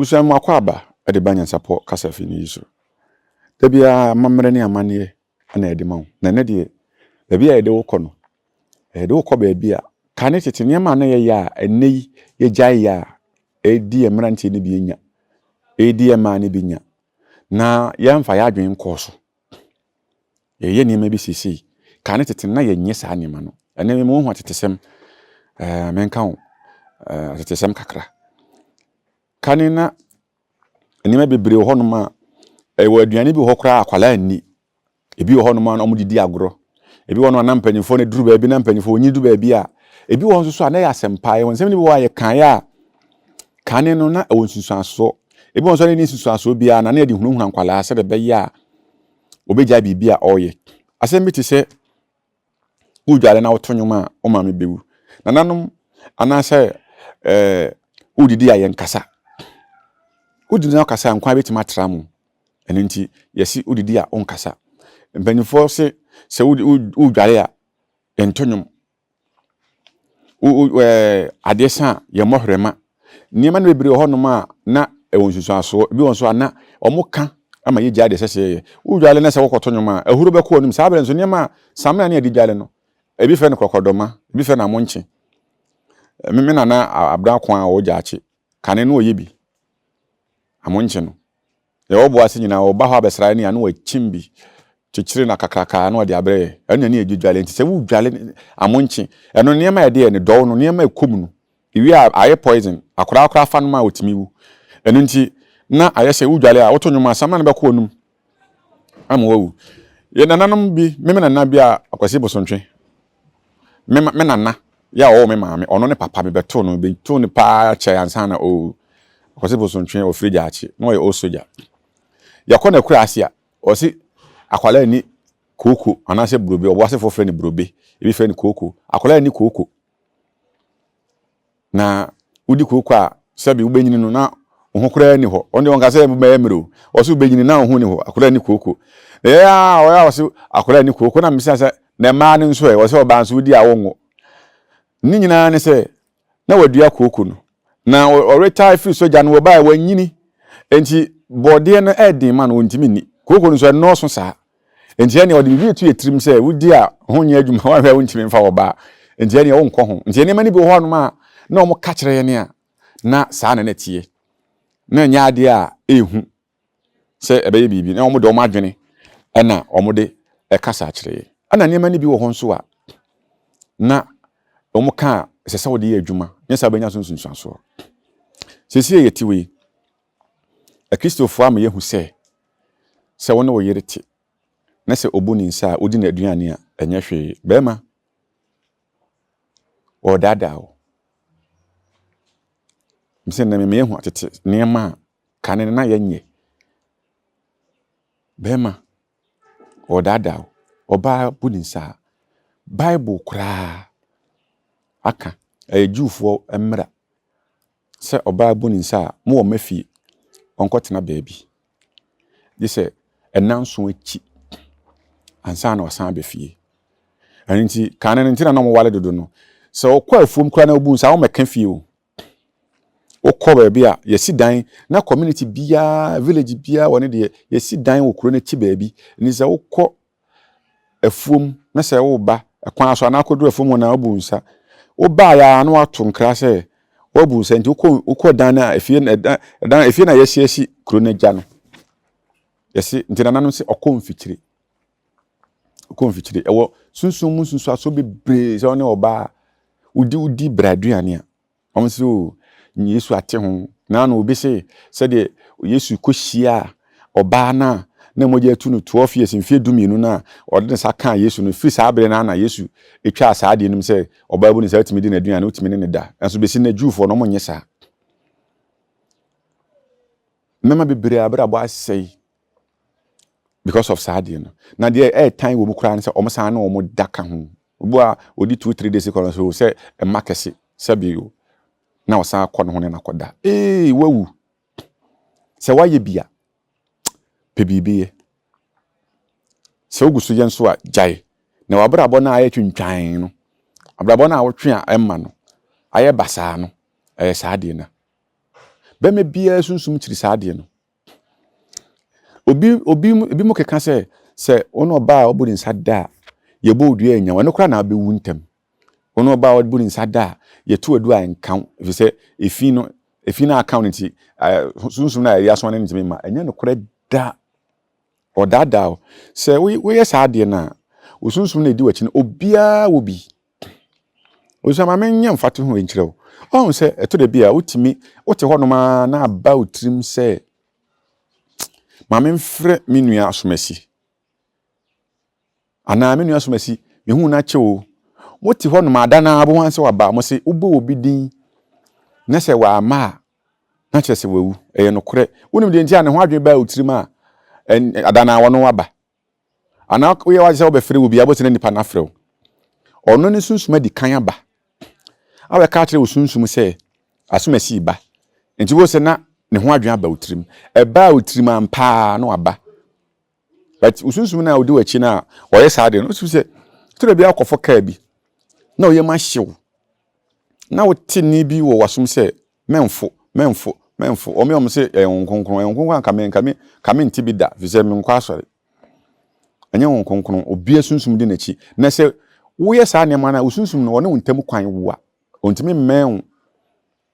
Abusuan mu akwaba e de NYANSAPO kasafi ni yiso. Da bia mamre ne amane na e de ma wo. Na ne de da bia e de wo kono. E de wo ko ba bia ka ne tete ne ma na ye ya enei ye gyae ya e di emrantie ne bi nya. E di ema ne bi nya. Na ya mfa ya adwen koso. Ye ne ma bi sisi. Ka ne tete na ye nye sa ne ma no. Ene me ho tetesem menka wo tetesem kakra. Kanina enima bebre ho no ma ewa aduane bi ho kra akwala anni ebi ho no ma na omudidi agro ebi ho no na mpanyifo ne duru ba bi na mpanyifo onyi duru ba bi a ebi ho nso so na ya sempae won sem ni bi wa ye kan ya kane no na ewon susu aso ebi ho nso ne susu aso bi a na na de hunhun akwala se de be ya obegya bibia oye asem bi ti se udwale na wotonyoma o ma me bewu nananom anase udidi ayen kasa udidi na kasa nkwa beti matramu eno nti yesi udidi a onkasa mpanifo se udwale a entonyom adesa ye mohwrema niema na bebre ho no ma na ewonsusu aso bi won so ana omuka ama ye jade sese udwale na se wokotonyom a ahuru be ko onum sa abere nso niema samna na adidwale no ebi fe no krokodoma ebi fe na monche meme na abra kwa a wo jaache kane no oyebi amonche no ye obo ase nyina oba ho abesra ne ya no wachimbi chichire na kakraka na ode abre anya ne adidwale nti se wu dwale amonche eno niema ye de ne do no niema ekom no iwi aye poison akora fa no ma otimi wu eno nti na aye se wu dwale a wotonyoma sama na be ko onum amawu ye nananom bi meme nana bi a akwase bosontwe me nana ya o me maame ono ne papa me beto no be to ne pa che ansa na o akwase bosontwe o frija achi no ye o soja yakona kura asia o si akwala ni koko anase brobe obo ase fofre ni brobe ebi fe ni koko akwala ni koko na udi koko a sebi ubenyini no na ho kura ni ho onde wonka se be emero o si ubenyini na ho ni ho akwala ni koko o si akwala ni koko na misa se na ma ne nso e o se oba nso udi awonwo ni nyina ne se na wadua koko no na o retire free soja no ba wanyini enti bode no edin ma no ontimi ni koko nso no so sa enti ene o de bi tu etrim se wudi a ho nya adwuma wa hwa ontimi mfa wo ba enti ene wo nkɔ ho enti ene ma ni bi ho no ma na o mo ka kire ye ne a na sa na tie na nya ade a ehu se ebe ye bibi na o mo de o ma adwene na o mo de kasa kire ye ana ne ma ni bi wo ho nso a na omuka sese wo de ye adwuma nyesa banya sunsunso sesi ye tiwe a Christopher am ye hu se wona wo yerete na se obuni nsa odi na aduane a enye hwe bema o dada o mse na me hu atete niema kane na yenye bema o dada o oba buni nsa Bible kura aka ejufo emra se oba buni nsa mo wo mafi onkotena baabi dise enanso achi ansa na osan befie anti kanen ntina na mo wale dodo no se okwa afuom kura na obu nsa wo meka fie o okọ baabi a yesi dan na community bia village bia woni de yesi dan wo kuro na chi baabi ni se okọ afuom na se wo ba ekwan aso na akodu afuom na obu nsa oba ya no ato nkra se obu nsa nti ukọ dan na efie na yesi kuro na gya no yesi nti na nanu se okọ mfikyire ewo sunsun aso bebre se one oba udi braduane a omso Yesu ate ho na na obi se de Yesu kohyia oba na moja tu no 12 years mfie duminu na ode sa kan Yesu no free sa abere na Yesu etwa sa ade nim se oba bu ni sa otimi di na aduane otimi ne da enso besi na Jewfo no monye sa mema bebre abra bo asei because of sa ade no na de time wo mu kra ne se omosan na omo daka ho obo a odi 2-3 days ko so se emakese sabio na osan akọ no ne nakoda wawu se waye bia pebibiye se ogusu ye nso a jai na wabrabo na aye twintwan no abrabo na awotwe a emma no aye basa no saade na be me bia sunsum chiri saade no obi mo keka se ono ba obudi nsada ye bo odua anya wano kra na be wuntem ono ba obudi nsada ye to adu an kan if say efi na account sunsum na ya so na ntimi ma anya no kra da odada se we yes saade na osunsum na edi wachi no obia obi osama menye mfate ho enkyerɛw ɔn sɛ ɛto de bia wotimi wote hɔ no ma na aba otrim sɛ ma memfrɛ menua asomasi ana menua asomasi mehu na kyew wote hɔ no ma ada na abo hanse waba mo se ubo obi din na sɛ wa ma na kyerɛ sɛ wawu ɛyɛ no korɛ wonim de ntia ne ho adwe ba otrim a ada na wono waba ana wo yɛ wa sɛ wo bɛfrɛ wo bia bo se na nipa na frɛ ɔno ne sunsuma di kan aba awe ka kire osunsum se asomasi ba enti wo se na ne ho adwen aba otrim eba otrim ampa na waba but osunsum na odi wachi na oye saade no se tire bia akofo ka bi na oye ma hyew na wote ni bi wo wasom se memfo omo se enkonkron kame nti bi da fize me nkwa asore anya enkonkron obi asunsun di nachi na se wo ye saa ne ma na osunsun no won ntam kwan wo a ontimi men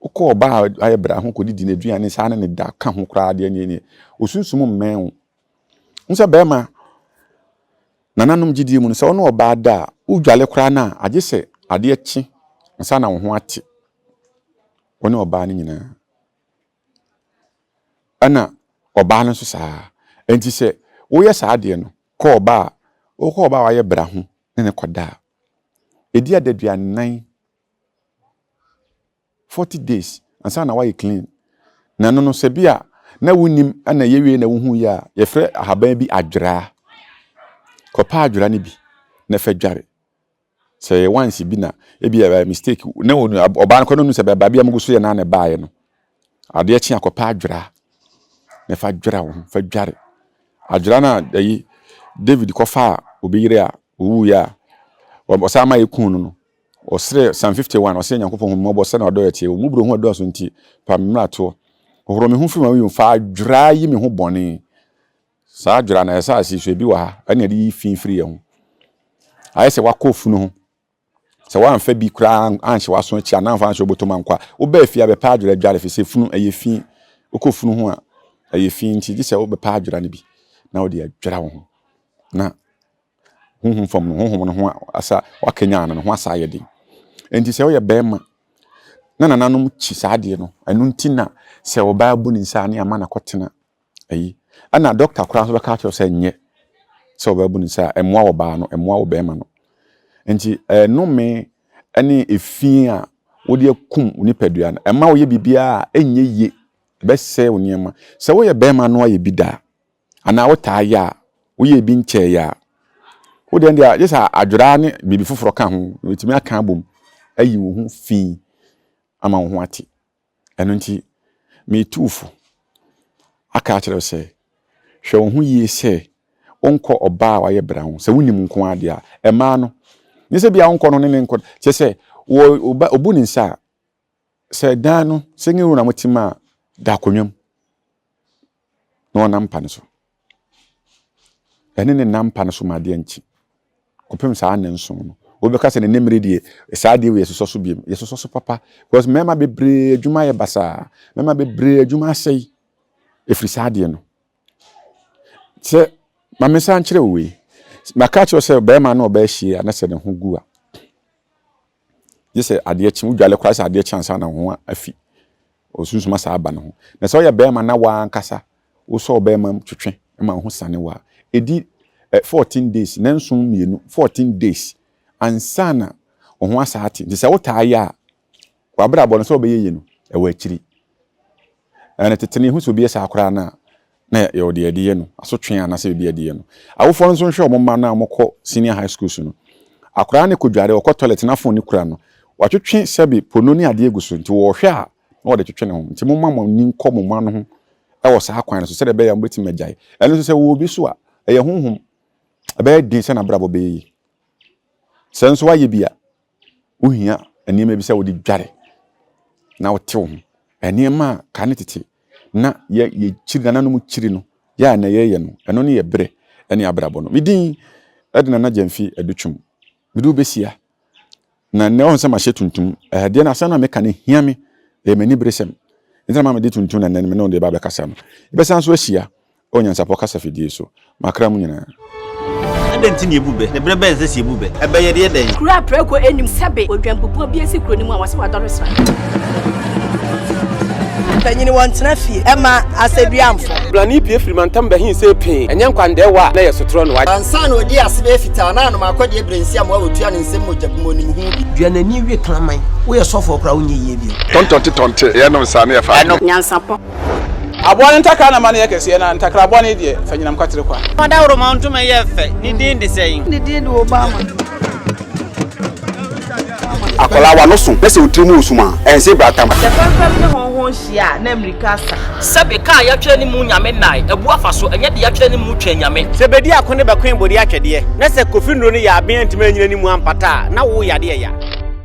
ukọ ba ayebra ho kodidi na aduane saa ne da ka ho kra de ne osunsun men nse be ma nananom gidie mu no se ono oba da udwale kra na age se ade echi nsa na wo ho ate ono oba ne nyina ana oba no so saa enti se wo ye saa de no ko oba wa yebra ho ne koda edi adaduanan 40 days ansa na why clean na no se bia na wunim ana yewie na wuhu ya ye frɛ ahaban bi adwera kopa adwera ne bi na fa dware se ye once bi na e bi a mistake na oba no no se ba bia mugu so ye na na baaye no ade echi akopa adwera na fa dwera wo fa dware adwera na ayi David kofa obiyire a owu ya osama ekun no osre Psalm 51 ose nyankopon hu mo se na odo etie mu bro hu odo so nti pa mrato ohoro me hu fi ma wi fa adwera yi me hu bone sa adwera na esa asi bi wa ha ana di finfiri ye hu aye se wakofu no hu se wa anfa bi kra anhye waso chi ana anfa anhye obotoma nkwa wo ba fi abepa adwera dware fi se funu aye fi okofu no hu a aye fi nti di se wo bepa adwera ne bi na wo de adwera wo hu na honhom fam no honhom no ho asa wakanya no ho asa yedi enti se wo ye bema na nananom chi saade no anu nti na se wo ba bu ni nsa ne ama na kotena ayi ana doctor kura so be ka cho se nye se wo ba bu ni nsa emwa wo ba no emwa wo bema no enti no me ani efin a wo de akum nipadua no ema wo ye bibia enye ye be se wo niema se wo ye bema no aye bida ana wo taa ya wo ye bi nche ya wo de ndia yesa adwura ne bibi foforo ka ho wetimi aka bom ayi wo hu fi ama wo ho ate eno nti me tufu aka kire se hwe wo hu yie se onko oba wa ye bra ho se wonim nko ade a ema no ni se bia onko no ne nko se wo obu ni nsa se dan no se ngiru na motima da konwam no na mpa ne so ene ne nampa ne so ma de nchi kopem saa ne nso no obeka se ne nemre die saa de we yesoso so biem yesoso so papa because mema bebre adwuma ye basa mema bebre adwuma sei efri saa de no se ma mesa nkyere we maka kyo se be ma na oba hie ana se ne ho gu a yese ade echi udwale kwasa ade echi ansa na ho afi osunsuma saa aba ne ho na se o ye be ma na wa ankasa wo so be ma twetwe ma ho sane wa edi 14 days nensum mienu 14 days ansana ho asate de se wotaya wa bra bo no so obeye no e wa akiri ana tetene hu so bi esa akora na ye ode ade no asotwe ana se bi ade no awofo nso hwe omma na amokọ senior high school so no akora ne kodware okọ toilet na fon ni kura no watwetwe sebi pononi ade eguso nti wo hwe a na wode twetwe ne ho nti momma ni nkọ momma no ho e wo saa kwan so se de be ya mbeti magyae eno so se wo bi so a eye honhom abe din se na brabo be yi senso waye bia ohia anima bi se wo di dware na wo tew enema ka ne tete na ye chiri na no mu chiri no ya na ye no eno ne ye bre ene abrabo no midin edna na jamfi adutwum midu besia na ne on sama shetuntum de na sana me ka ne hia me e mani bresem ntina ma me de tuntum na ne me no de ba be kasa no besan so ahia onyansapo kasa fidie so makra mu nyina Adenti ni ebube ne brebe nse si ebube ebe ye de den kura preko enim sebe odwampopo bi esi kuro ni mu a wase wadore sra Tanyini wantena fie ema aseduamfo blani pie frimantam bahin se pin enye nkwande wa na yesotro no wa ansa na odi asebe fita na no makodi ebrensi am wa otua ne nsem mojabmo ni hu bi duanani wie klaman wo ye sofo okra wo nye ye bi tontonte ye no sane ye fa NYANSAPO abone ntaka na mane ye kese na ntakra abone de fanyinam kwatere kwa Mada woro ma ntuma ye fe ni din de sei ni din de Obama akola wa no so pese utrimu usuma ense bratam the pempem ne honhon hia na America sa Sabe ka ya twa ni mu nyame nai ebu afa so enye de ya twa ni mu twa nyame sebedi akone be kwen bodi akyede na se kofi nro ni ya aben ntima nyina ni mu ampata na wo yade ya